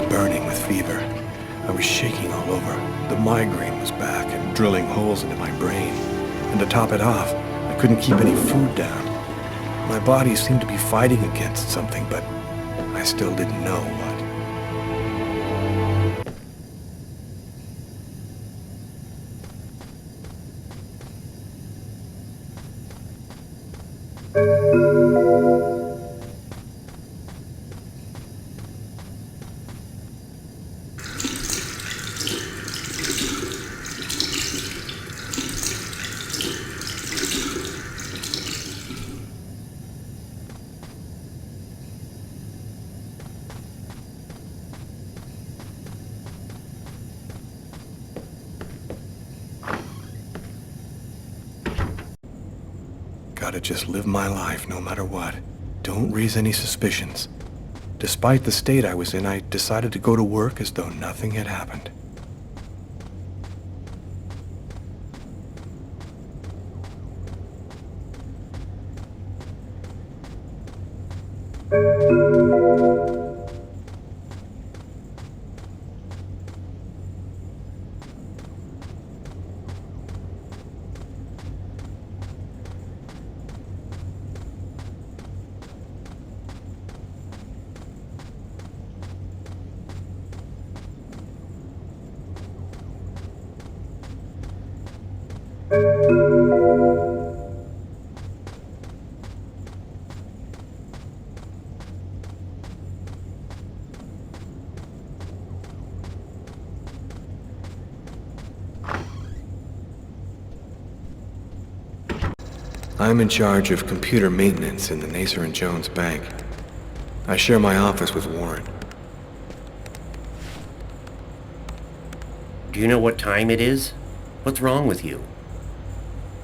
Burning with fever. I was shaking all over. The migraine was back and drilling holes into my brain. And to top it off, I couldn't keep any food down. My body seemed to be fighting against something, but I still didn't know what. Gotta just live my life no matter what. Don't raise any suspicions. Despite the state I was in, I decided to go to work as though nothing had happened. I'm in charge of computer maintenance in the Nacer and Jones Bank. I share my office with Warren. Do you know what time it is? What's wrong with you?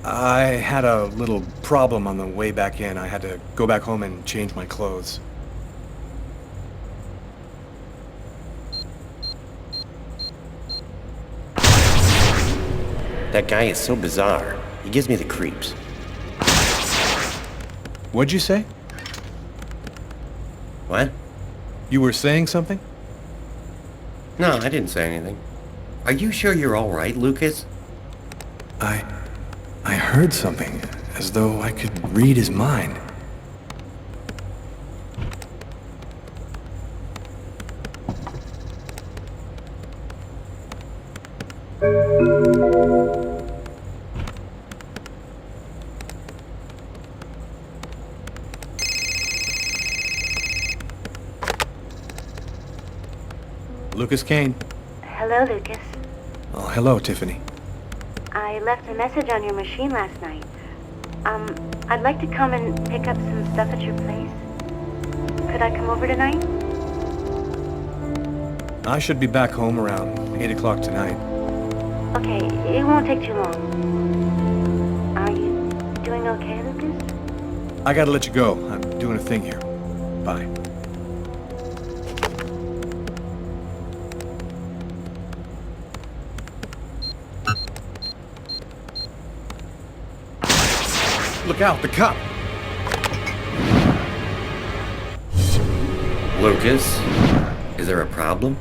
I had a little problem on the way back in. I had to go back home and change my clothes. That guy is so bizarre. He gives me the creeps. What'd you say? What? You were saying something? No, I didn't say anything. Are you sure you're all right, Lucas? I heard something, as though I could read his mind. Lucas Kane. Hello, Lucas. Oh, hello, Tiffany. I left a message on your machine last night. I'd like to come and pick up some stuff at your place. Could I come over tonight? I should be back home around 8 o'clock tonight. Okay, it won't take too long. Are you doing okay, Lucas? I gotta let you go. I'm doing a thing here. Bye. Look out, the cop! Lucas, is there a problem?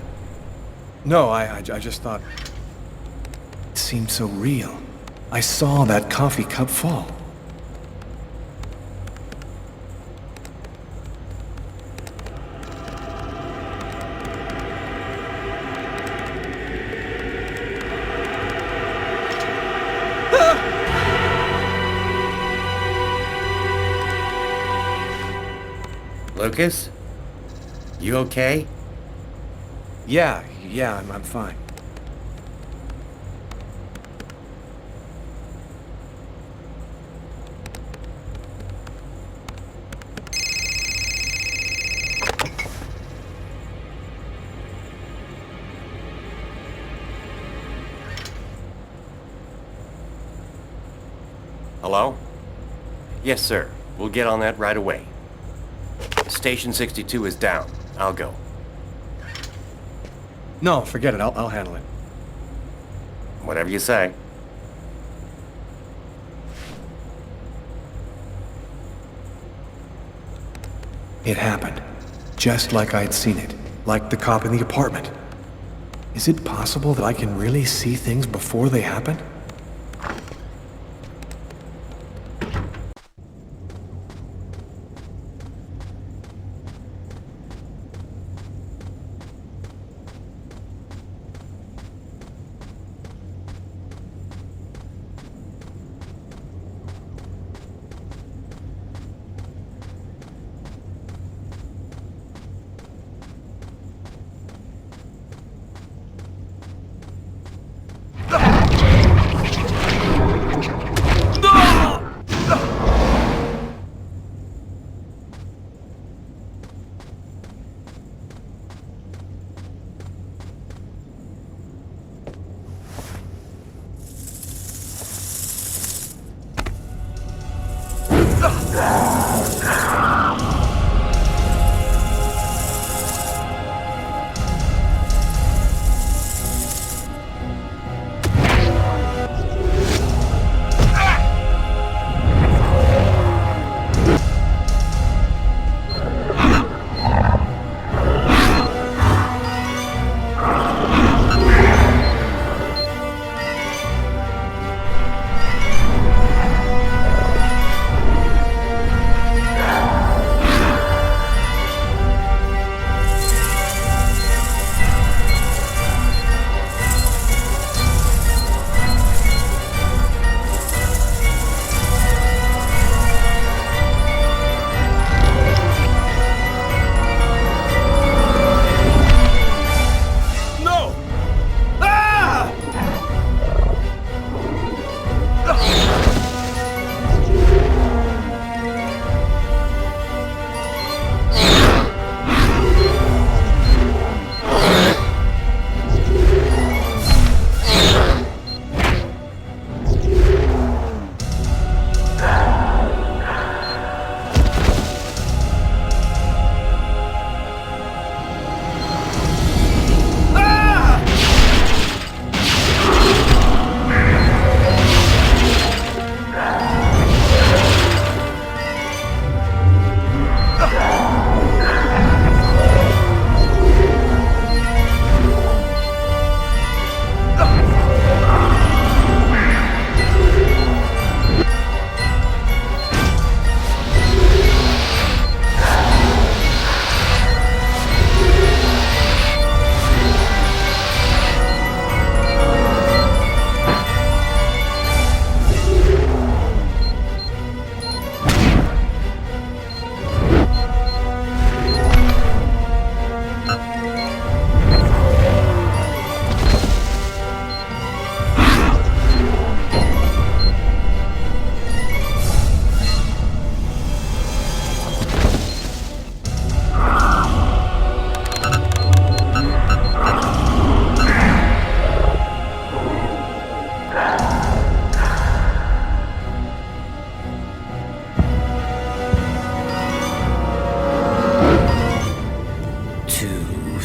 No, I just thought... It seemed so real. I saw that coffee cup fall. Lucas? You okay? Yeah, I'm fine. Hello? Yes, sir. We'll get on that right away. Station 62 is down. I'll go. No, forget it. I'll handle it. Whatever you say. It happened. Just like I'd seen it. Like the cop in the apartment. Is it possible that I can really see things before they happen?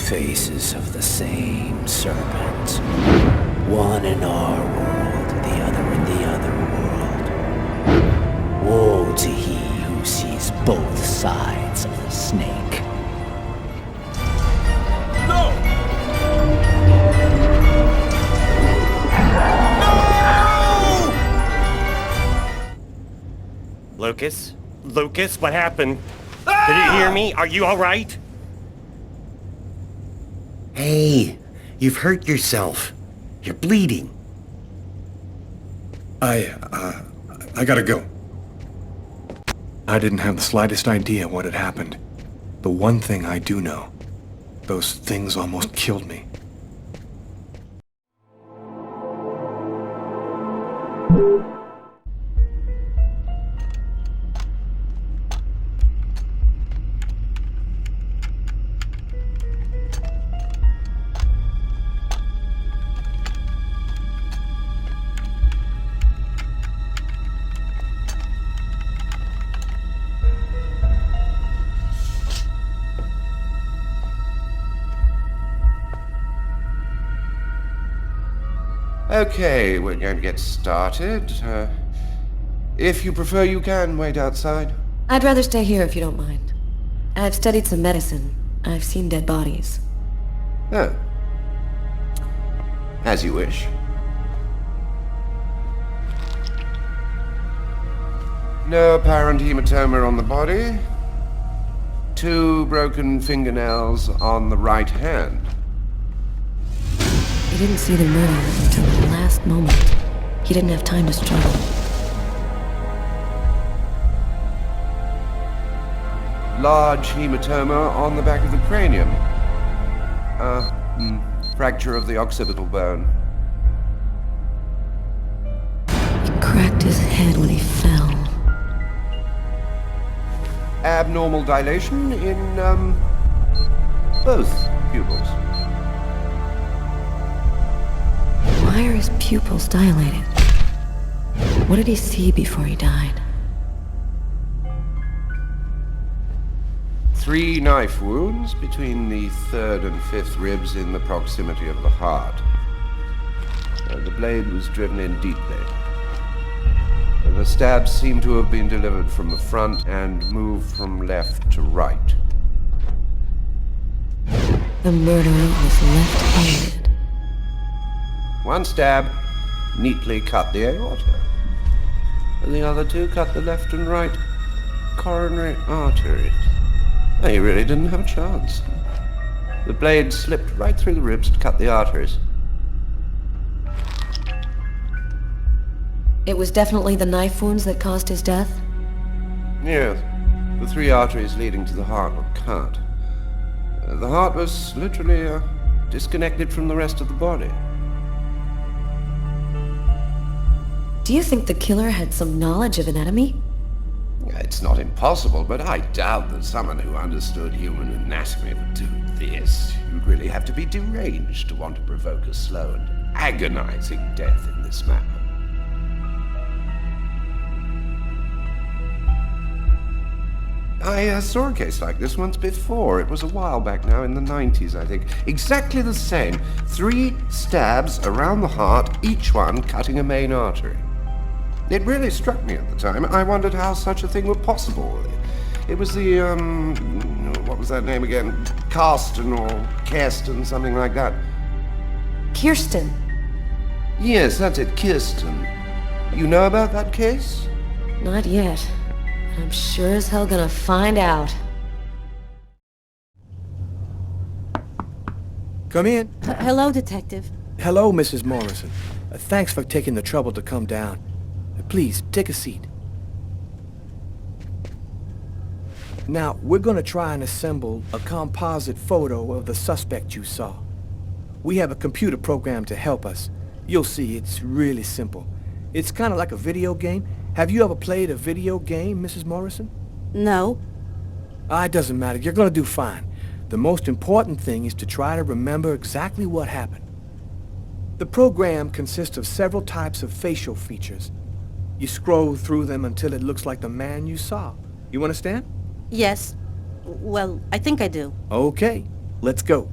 faces of the same serpent. One in our world, the other in the other world. Woe to he who sees both sides of the snake. No! No! Lucas? Lucas, what happened? Did you hear me? Are you all right? Hey, you've hurt yourself. You're bleeding. I gotta go. I didn't have the slightest idea what had happened. The one thing I do know, Those things almost killed me. Okay, we're going to get started. If you prefer, you can wait outside. I'd rather stay here if you don't mind. I've studied some medicine. I've seen dead bodies. Oh. As you wish. No apparent hematoma on the body. 2 broken fingernails on the right hand. He didn't see the murder until the last moment. He didn't have time to struggle. Large hematoma on the back of the cranium. Fracture of the occipital bone. He cracked his head when he fell. Abnormal dilation in, both pupils. Why are his pupils dilated? What did he see before he died? 3 knife wounds between the 3rd and 5th ribs in the proximity of the heart. The blade was driven in deeply. The stabs seem to have been delivered from the front and moved from left to right. The murderer was left-handed. 1 stab neatly cut the aorta, and the other 2 cut the left and right coronary arteries. He really didn't have a chance. The blade slipped right through the ribs to cut the arteries. It was definitely the knife wounds that caused his death? Yes, the 3 arteries leading to the heart were cut. The heart was literally disconnected from the rest of the body. Do you think the killer had some knowledge of anatomy? It's not impossible, but I doubt that someone who understood human anatomy would do this. You'd really have to be deranged to want to provoke a slow and agonizing death in this manner. I saw a case like this once before. It was a while back now, in the 90s, I think. Exactly the same. 3 stabs around the heart, each one cutting a main artery. It really struck me at the time. I wondered how such a thing were possible. It was the, what was that name again? Karsten or Kirsten, something like that. Kirsten. Yes, that's it, Kirsten. You know about that case? Not yet. I'm sure as hell gonna find out. Come in. Hello, Detective. Hello, Mrs. Morrison. Thanks for taking the trouble to come down. Please, take a seat. Now, we're gonna try and assemble a composite photo of the suspect you saw. We have a computer program to help us. You'll see, it's really simple. It's kind of like a video game. Have you ever played a video game, Mrs. Morrison? No. It doesn't matter. You're gonna do fine. The most important thing is to try to remember exactly what happened. The program consists of several types of facial features. You scroll through them until it looks like the man you saw. You understand? Yes. Well, I think I do. Okay, let's go.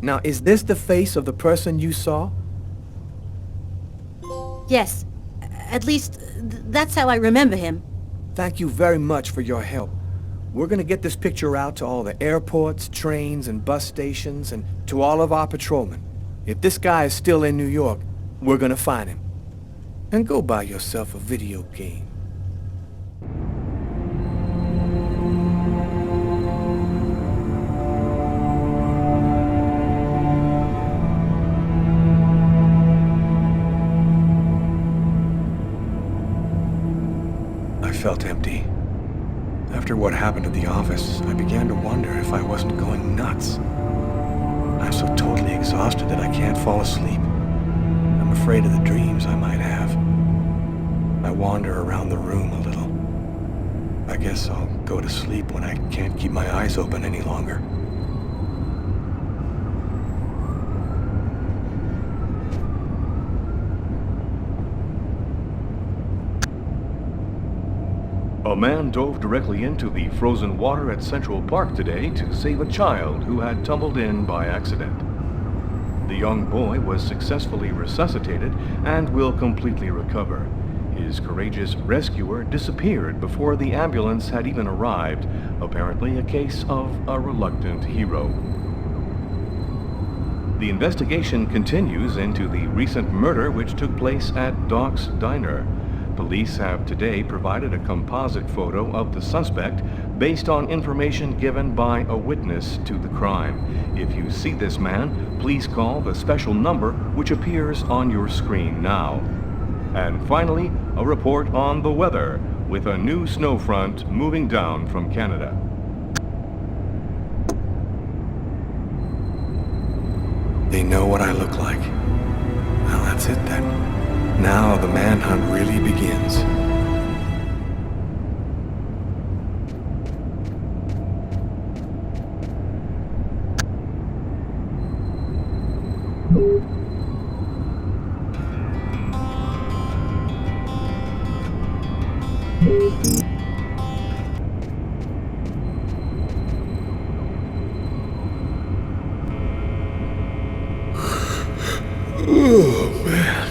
Now, is this the face of the person you saw? Yes. At least, that's how I remember him. Thank you very much for your help. We're gonna get this picture out to all the airports, trains, and bus stations, and to all of our patrolmen. If this guy is still in New York, we're gonna find him. And go buy yourself a video game. I felt empty. After what happened at the office, I began to wonder if I wasn't going nuts. I'm so totally exhausted that I can't fall asleep. I'm afraid of the dreams I might have. I wander around the room a little. I guess I'll go to sleep when I can't keep my eyes open any longer. A man dove directly into the frozen water at Central Park today to save a child who had tumbled in by accident. The young boy was successfully resuscitated and will completely recover. His courageous rescuer disappeared before the ambulance had even arrived, apparently a case of a reluctant hero. The investigation continues into the recent murder which took place at Doc's Diner. Police have today provided a composite photo of the suspect based on information given by a witness to the crime. If you see this man, please call the special number which appears on your screen now. And finally, a report on the weather, with a new snow front moving down from Canada. They know what I look like. Well, that's it then. Now the manhunt really begins. Oh, man.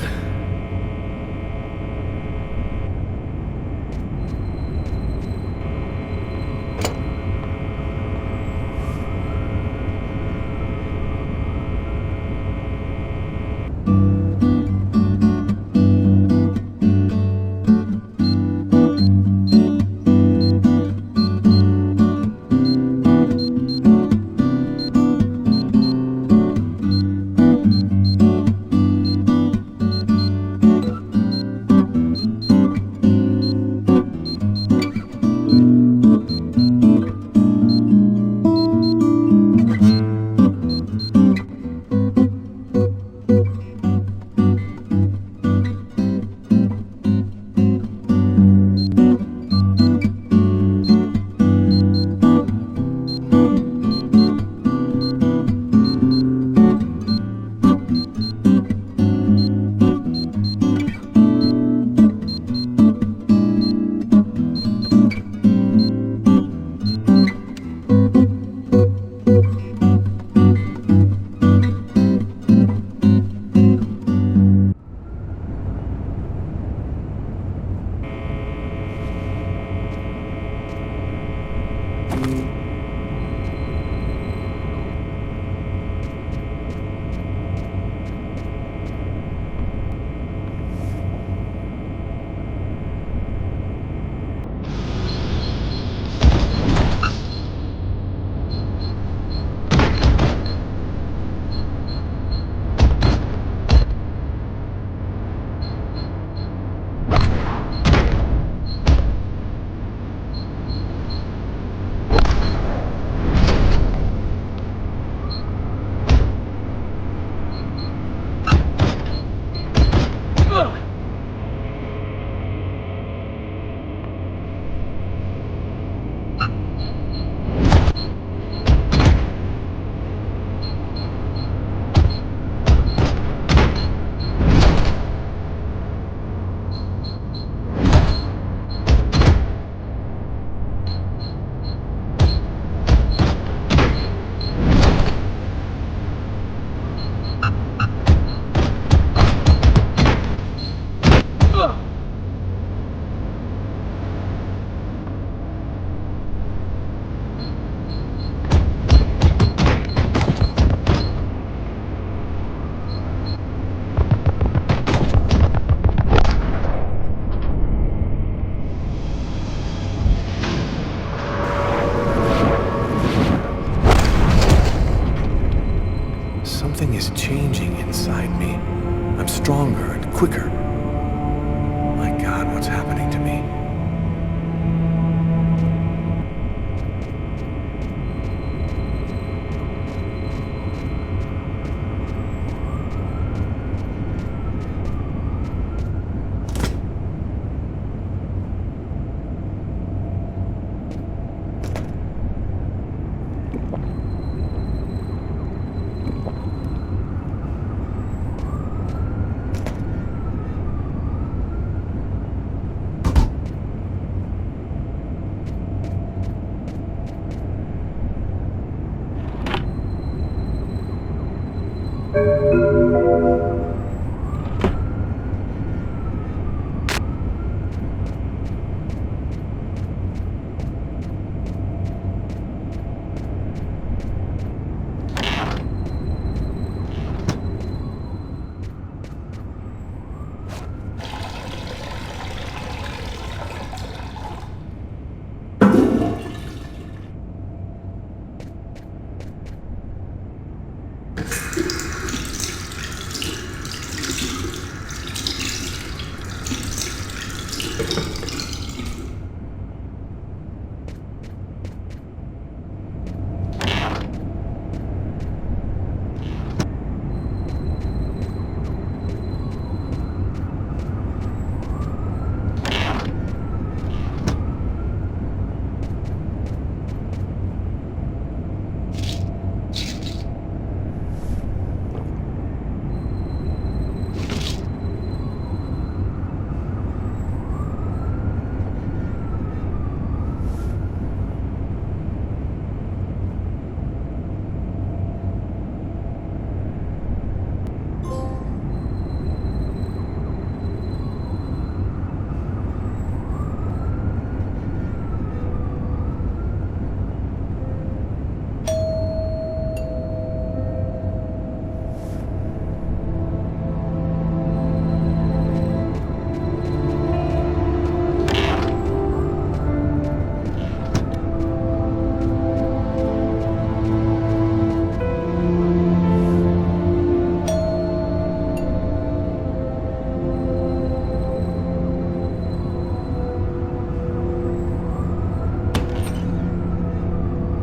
Something is changing inside me. I'm stronger and quicker. My God, what's happening to me?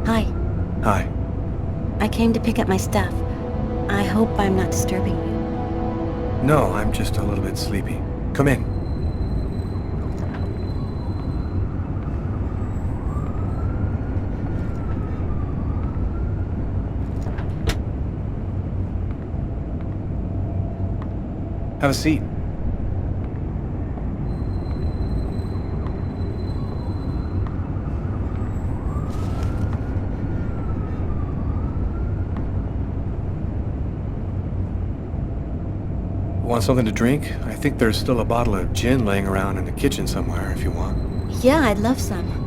Hi. Hi. I came to pick up my stuff. I hope I'm not disturbing you. No, I'm just a little bit sleepy. Come in. Have a seat. Want something to drink? I think there's still a bottle of gin laying around in the kitchen somewhere if you want. Yeah, I'd love some.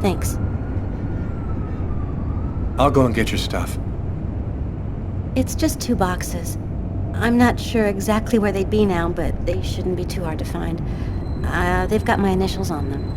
Thanks. I'll go and get your stuff. It's just 2 boxes. I'm not sure exactly where they'd be now, but they shouldn't be too hard to find. They've got my initials on them.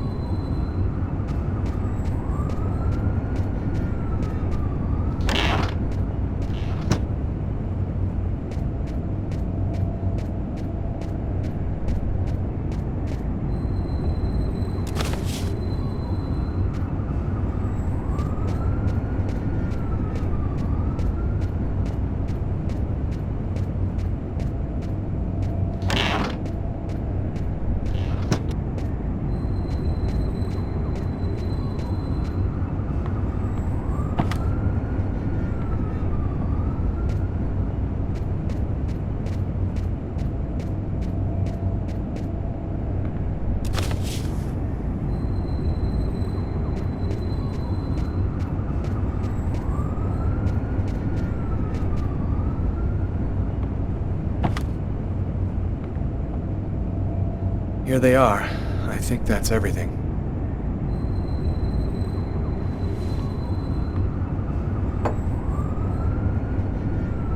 here they are. I think that's everything.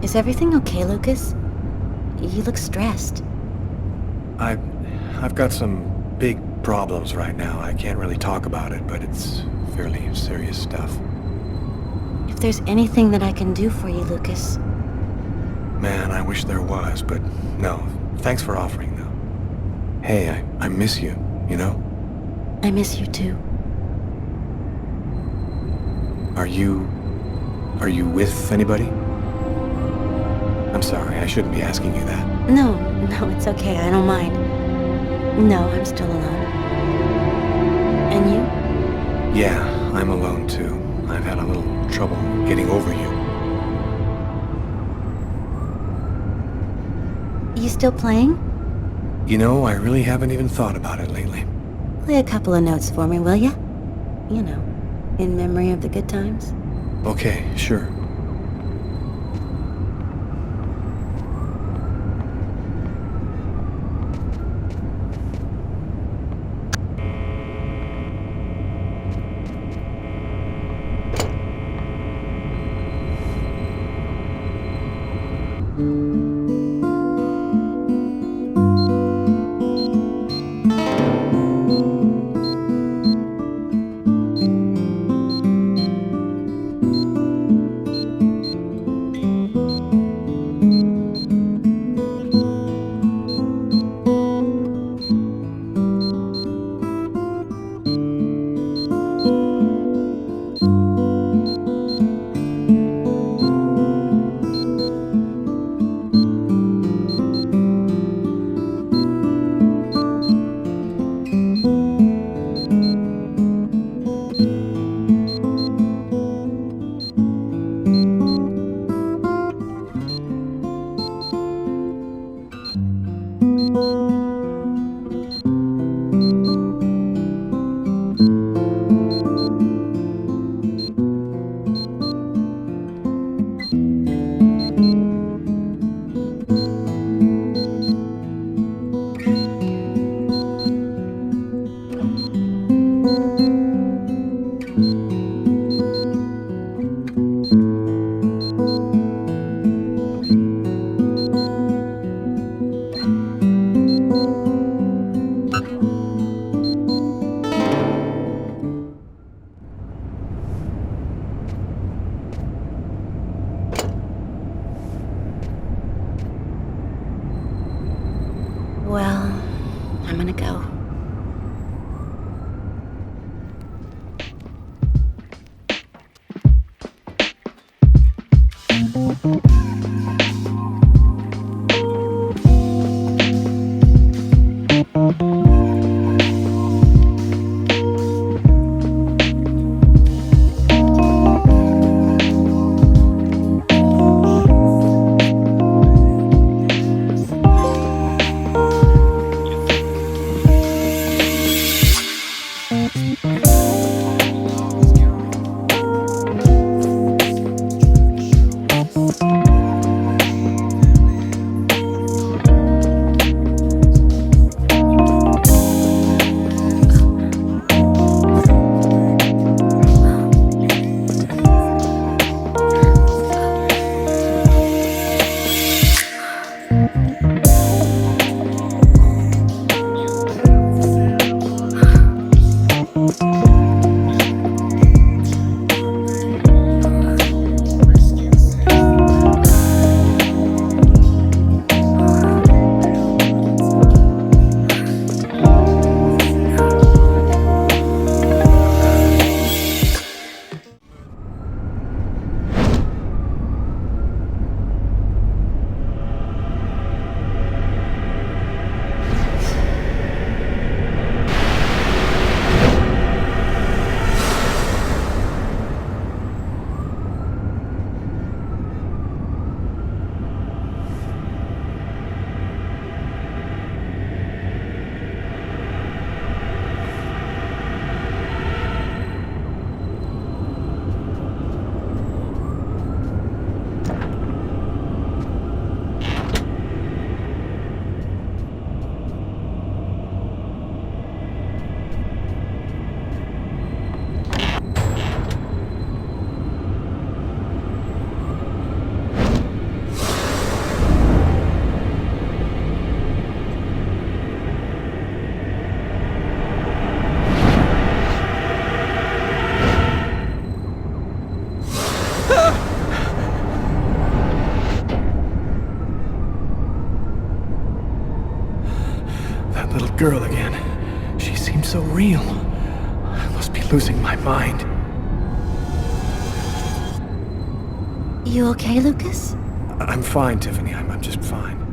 Is everything okay, Lucas? You look stressed. I've got some big problems right now. I can't really talk about it, but it's fairly serious stuff. If there's anything that I can do for you, Lucas. Man, I wish there was, but no. Thanks for offering, though. Hey, I miss you, you know? I miss you too. Are you with anybody? I'm sorry, I shouldn't be asking you that. No, it's okay. I don't mind. No, I'm still alone. And you? Yeah, I'm alone too. I've had a little trouble getting over you. You still playing? You know, I really haven't even thought about it lately. Play a couple of notes for me, will ya? You know, in memory of the good times. Okay, sure. Well, I'm gonna go. girl again. She seemed so real. I must be losing my mind. You okay, Lucas? I'm fine, Tiffany. I'm just fine.